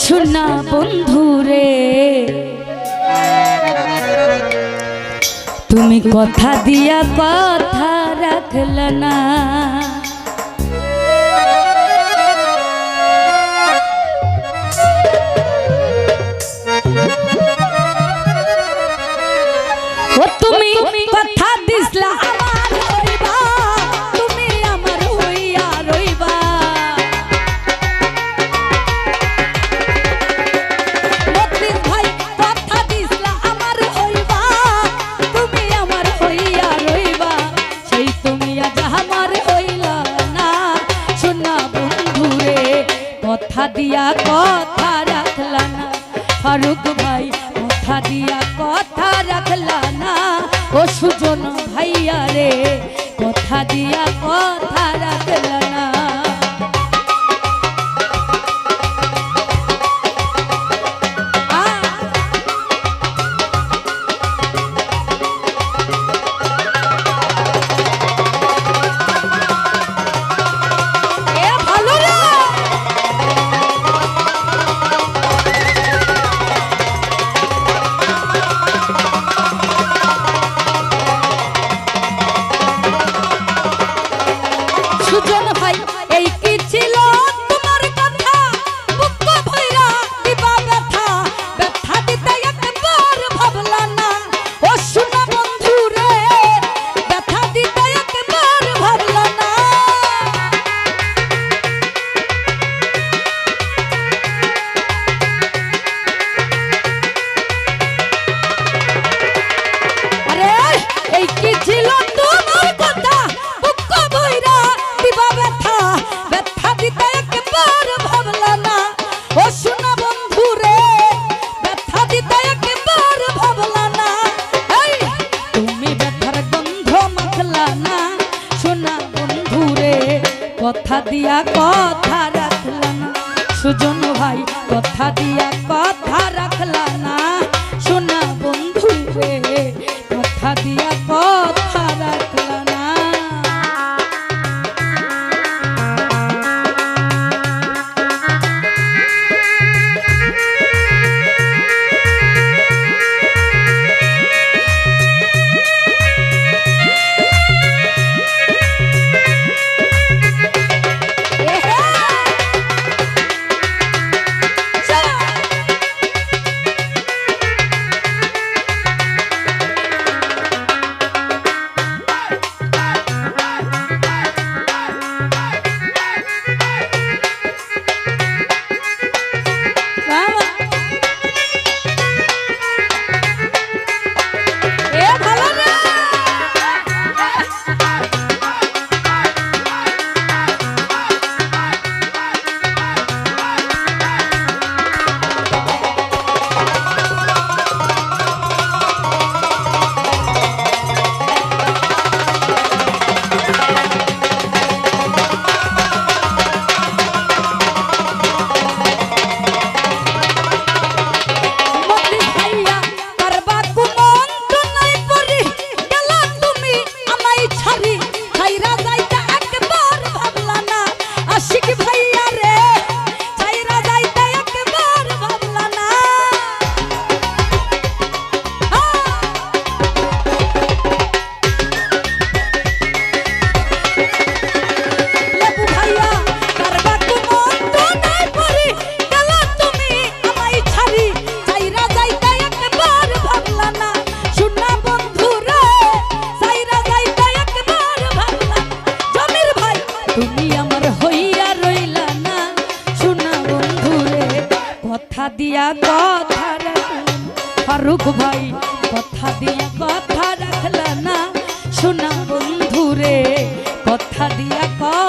শোনা বন্ধুরে তুমি কথা দিয়া কথা রাখল না। ও তুমি কথা দিসলা আমার হইবা, তুমি আমার হইয়া রইবা। মতিন ভাই কথা দিসলা আমার হইবা, তুমি আমার হইয়া রইবা। সেই তুমি আজ আমার হইলা না। শোনা বন্ধুরে কথা দিয়া কথা রাখলা না। ফারুক ভাই কথা দিয়া কথা রাখলা না। ও সুজন ভাইয়া রে কথা দিয়া কথা রাখলা না। সুজন ভাই এই কি ছিল তোমার কথা, বুক ভইরা দিবা ব্যথা, ব্যথা দিতে একবার ভাবলা না। ও শোনা বন্ধু রে ব্যথা দিতে একবার ভাবলা না। আরে এই কি ছিল তোমার কথা, বুক ভইরা দিবা ব্যথা, ব্যথা দিতে একবার ভাবলা না। ও শোনা বন্ধু রে ব্যথা দিতে একবার ভাবলা না। এই তুমি ব্যথার গন্ধ মাখলা না। শোনা বন্ধু রে কথা দিয়া কথা রাখলা না। সুজন ভাই কথা দিয়া কথা রাখলা না। শোনা বন্ধু রে কথা দিয়া কথা রাখলা না। কথা দিয়া কথা রাখলা। ফারুক ভাই কথা দিয়া কথা রাখলা না। শোনা বন্ধু রে কথা দিয়া কথা